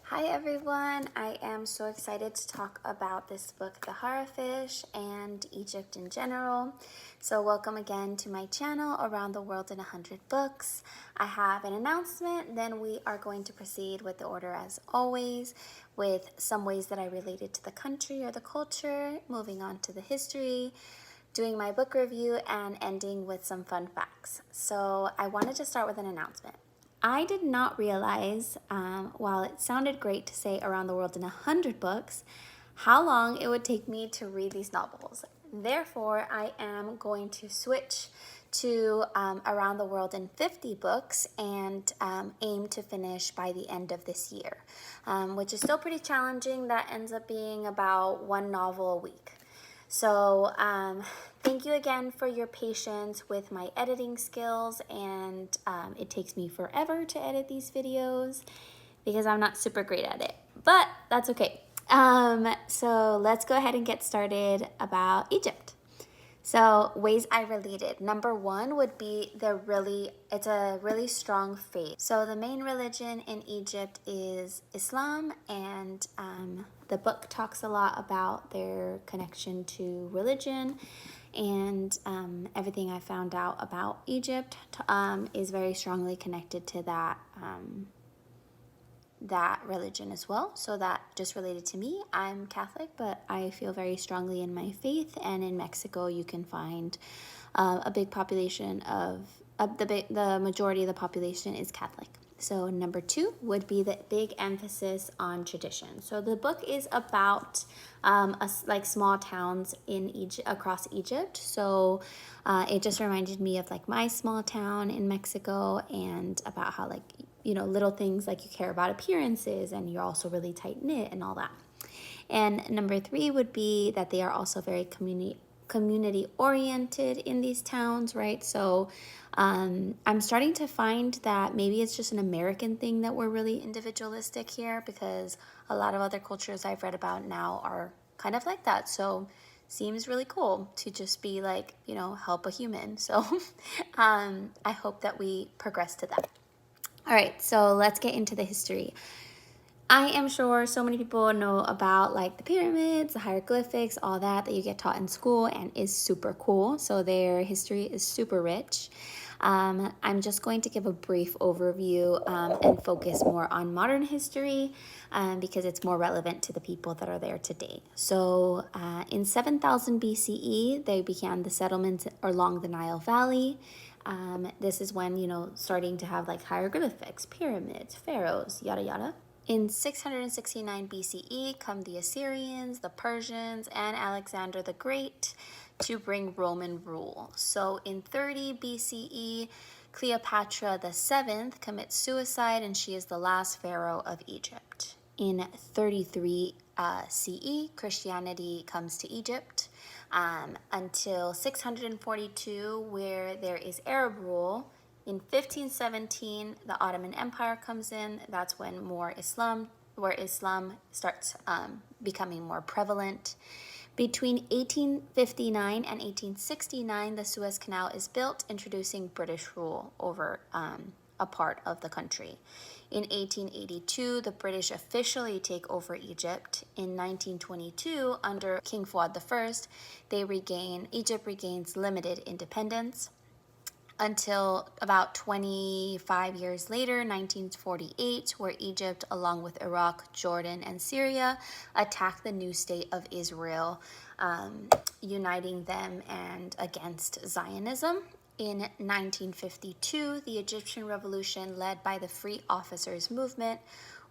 Hi everyone, I am so excited to talk about this book, The Harafish, and Egypt in general. So welcome again to my channel, Around the World in 100 Books. I have an announcement, then we are going to proceed with the order as always, with some ways that I related to the country or the culture, moving on to the history, doing my book review, and ending with some fun facts. So I wanted to start with an announcement. I did not realize, while it sounded great to say Around the World in 100 Books, how long it would take me to read these novels. Therefore, I am going to switch to Around the World in 50 books and aim to finish by the end of this year, which is still pretty challenging. That ends up being about one novel a week. So thank you again for your patience with my editing skills, and it takes me forever to edit these videos because I'm not super great at it, but that's okay. So let's go ahead and get started about Egypt. So ways I related. Number one would be it's a really strong faith. So the main religion in Egypt is Islam, and the book talks a lot about their connection to religion, and everything I found out about Egypt is very strongly connected to that religion as well. So that just related to me. I'm Catholic, but I feel very strongly in my faith, and in Mexico you can find a big population of the majority of the population is Catholic. So number two would be the big emphasis on tradition. So the book is about like small towns in across Egypt. So it just reminded me of like my small town in Mexico, and about how, like, little things like you care about appearances and you're also really tight knit and all that. And number three would be that they are also very community oriented in these towns, right? So I'm starting to find that maybe it's just an American thing that we're really individualistic here, because a lot of other cultures I've read about now are kind of like that. So seems really cool to just be like, help a human. So I hope that we progress to that. All right, so let's get into the history. I am sure so many people know about like the pyramids, the hieroglyphics, all that you get taught in school and is super cool. So their history is super rich. I'm just going to give a brief overview and focus more on modern history because it's more relevant to the people that are there today. So in 7000 BCE, they began the settlements along the Nile Valley. This is when, starting to have like hieroglyphics, pyramids, pharaohs, yada yada. In 669 BCE come the Assyrians, the Persians, and Alexander the Great to bring Roman rule. So in 30 BCE, Cleopatra VII commits suicide, and she is the last pharaoh of Egypt. In 33 CE, Christianity comes to Egypt until 642, where there is Arab rule. In 1517, the Ottoman Empire comes in. That's when where Islam starts becoming more prevalent. Between 1859 and 1869, the Suez Canal is built, introducing British rule over a part of the country. In 1882, the British officially take over Egypt. In 1922, under King Fuad I, Egypt regains limited independence, until about 25 years later, 1948, where Egypt, along with Iraq, Jordan, and Syria, attacked the new state of Israel, uniting them and against Zionism. In 1952, the Egyptian Revolution, led by the Free Officers Movement,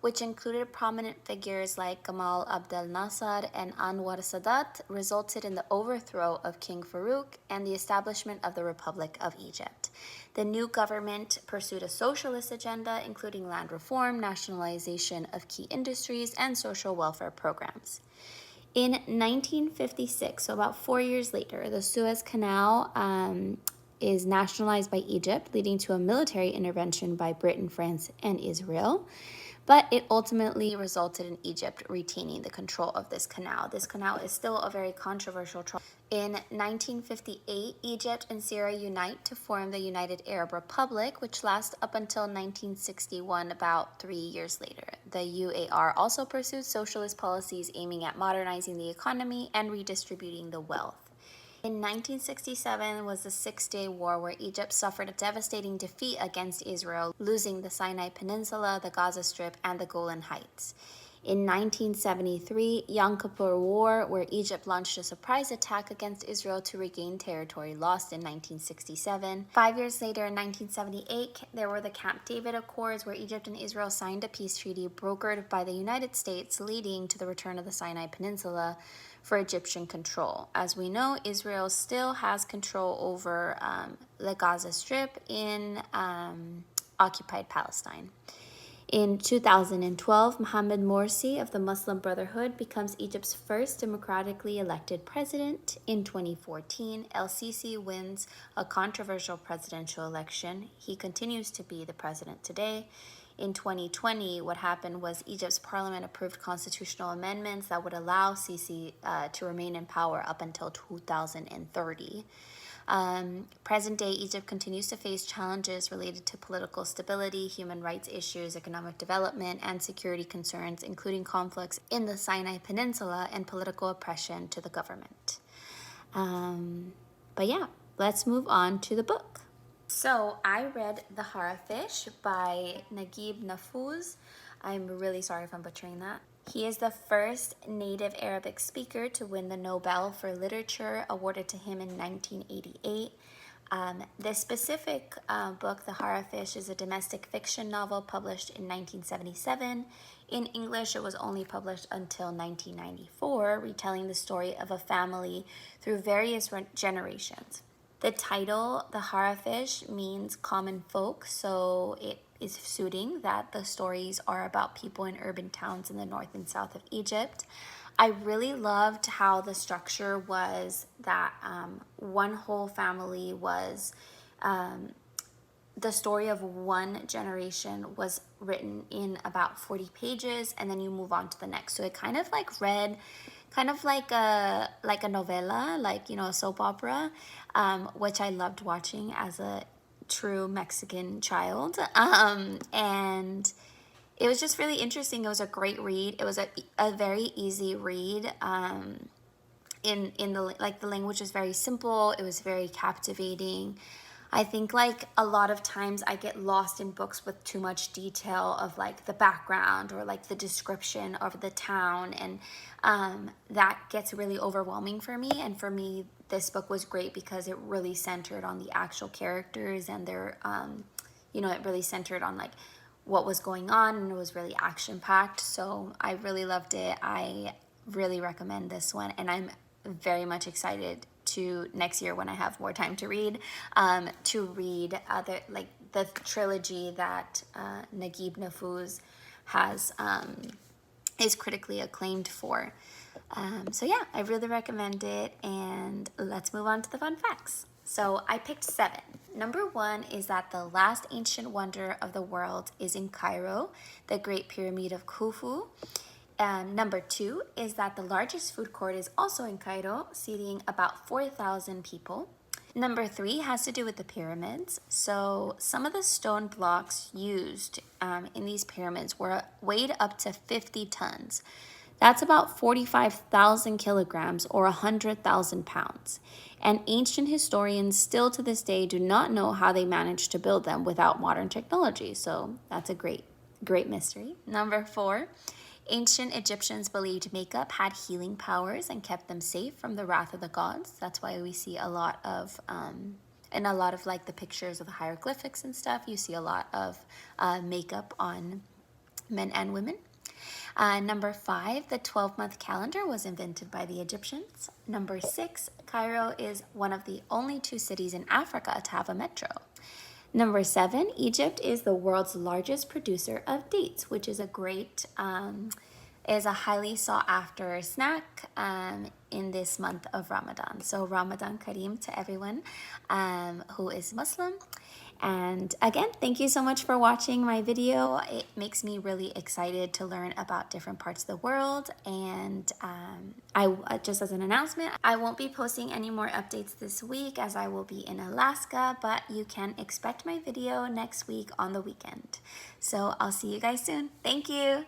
which included prominent figures like Gamal Abdel Nasser and Anwar Sadat, resulted in the overthrow of King Farouk and the establishment of the Republic of Egypt. The new government pursued a socialist agenda, including land reform, nationalization of key industries, and social welfare programs. In 1956, so about 4 years later, the Suez Canal is nationalized by Egypt, leading to a military intervention by Britain, France, and Israel. But it ultimately resulted in Egypt retaining the control of this canal. This canal is still a very controversial trial. In 1958, Egypt and Syria unite to form the United Arab Republic, which lasts up until 1961, about 3 years later. The UAR also pursued socialist policies aiming at modernizing the economy and redistributing the wealth. In 1967 was the Six-Day War, where Egypt suffered a devastating defeat against Israel, losing the Sinai Peninsula, the Gaza Strip, and the Golan Heights. In 1973, Yom Kippur War, where Egypt launched a surprise attack against Israel to regain territory lost in 1967. 5 years later, in 1978, there were the Camp David Accords, where Egypt and Israel signed a peace treaty brokered by the United States, leading to the return of the Sinai Peninsula for Egyptian control. As we know, Israel still has control over the Gaza Strip in occupied Palestine. In 2012, Mohamed Morsi of the Muslim Brotherhood becomes Egypt's first democratically elected president. In 2014, El-Sisi wins a controversial presidential election. He continues to be the president today. In 2020, what happened was Egypt's parliament approved constitutional amendments that would allow Sisi to remain in power up until 2030. Present-day Egypt continues to face challenges related to political stability, human rights issues, economic development, and security concerns, including conflicts in the Sinai Peninsula and political oppression to the government. But yeah, let's move on to the book. So I read The Harafish by Naguib Mahfouz. I'm really sorry if I'm butchering that. He is the first native Arabic speaker to win the Nobel for Literature, awarded to him in 1988. This specific book, The Harafish, is a domestic fiction novel published in 1977. In English, it was only published until 1994, retelling the story of a family through various generations. The title, The Harafish, means common folk, so it is suiting that the stories are about people in urban towns in the north and south of Egypt. I really loved how the structure was that one whole family was, the story of one generation was written in about 40 pages, and then you move on to the next. So it kind of like read kind of like a novella, like, you know, a soap opera, which I loved watching as a true Mexican child. And it was just really interesting. It was a great read. It was a very easy read. In the language was very simple. It was very captivating. I think like a lot of times I get lost in books with too much detail of like the background or like the description of the town, and that gets really overwhelming for me. And for me, this book was great because it really centered on the actual characters and their, it really centered on like what was going on, and it was really action packed. So I really loved it. I really recommend this one, and I'm very much excited to next year, when I have more time to read the trilogy that Naguib Mahfouz has is critically acclaimed for. So yeah, I really recommend it, and let's move on to the fun facts. So I picked 7. Number 1 is that the last ancient wonder of the world is in Cairo, the Great Pyramid of Khufu. Number 2 is that the largest food court is also in Cairo, seating about 4,000 people. Number 3 has to do with the pyramids. So some of the stone blocks used in these pyramids weighed up to 50 tons. That's about 45,000 kilograms or 100,000 pounds. And ancient historians still to this day do not know how they managed to build them without modern technology. So that's a great mystery. Number 4. Ancient Egyptians believed makeup had healing powers and kept them safe from the wrath of the gods. That's why we see a lot of, in a lot of like the pictures of the hieroglyphics and stuff, you see a lot of makeup on men and women. Number 5, the 12-month calendar was invented by the Egyptians. Number 6, Cairo is one of the only 2 cities in Africa to have a metro. Number 7, Egypt is the world's largest producer of dates, which is a highly sought after snack in this month of Ramadan. So Ramadan Kareem to everyone who is Muslim. And again, thank you so much for watching my video. It makes me really excited to learn about different parts of the world. And just as an announcement, I won't be posting any more updates this week as I will be in Alaska, but you can expect my video next week on the weekend. So I'll see you guys soon. Thank you.